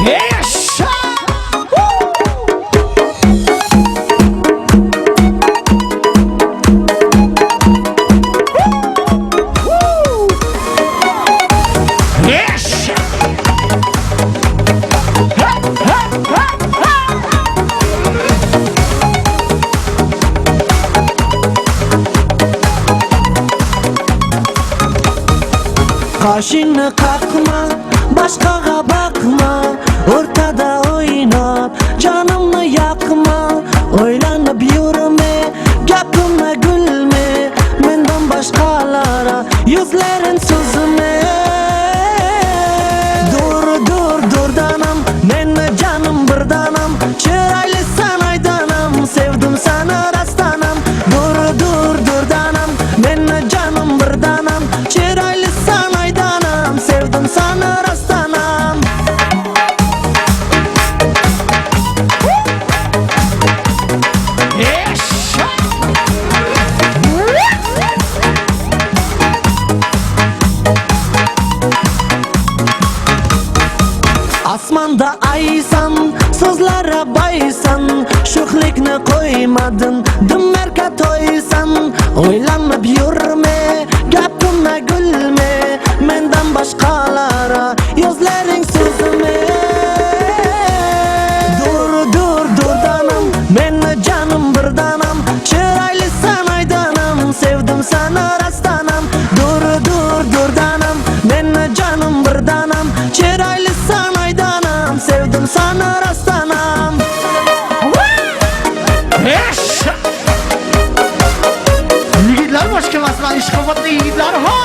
Yaşa! Yaşa! Kaşını kakma, başkaga bakma, ortada oynap canımı yakma. Oylanıp yürüme, gapime gülme, menden başkalara yüzlerin sözüme. Dur danam, men canım birdanam, çıraylı sanaydanam, sevdim sana rastanam. Dur danam, men canım birdanam, çıraylı sanaydanam, sevdim sana rastanam. Yaşa! Asmanda aysan, sözlere baysan, şuhlikni koymadın, dümmerke toysan. Oylanıp yürüme, gapime gülme, menden başkalara yüzlerin sözüme. Dur danam, men canım birdanam, çıraylı sanaydanam, sevdim sana rastanam. Dur danam, men canım birdanam, çıraylı sanaydanam, sevdim sana rastanam. Yaşa! Yigitlar başka basman iş kafatlı yigitlar ha!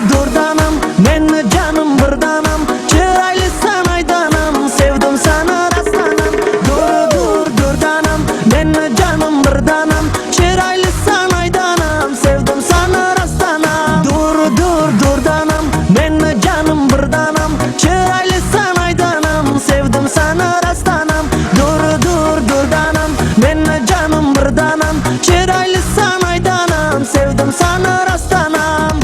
Dur danam, men canım birdanam, çıraylı sanaydanam, sevdim sana rastanam. Dur danam, men canım birdanam, çıraylı sanaydanam, sevdim sana rastanam. Dur danam, men canım birdanam, çıraylı sanaydanam, sevdim sana rastanam. Dur danam, men canım birdanam, çıraylı sanaydanam, sevdim sana rastanam.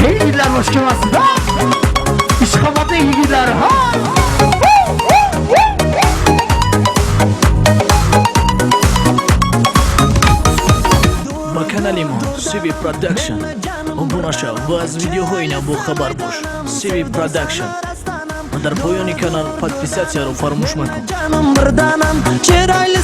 Yigitlar başka basın ha! İş kafatlı yigitlar ha! Bakanalimo CV Production Obunaşa vaz video hoyna bu haber boş CV Production Aдар boyoni kanal подписаться ро фармуш макун Canım birdanam, çıraylı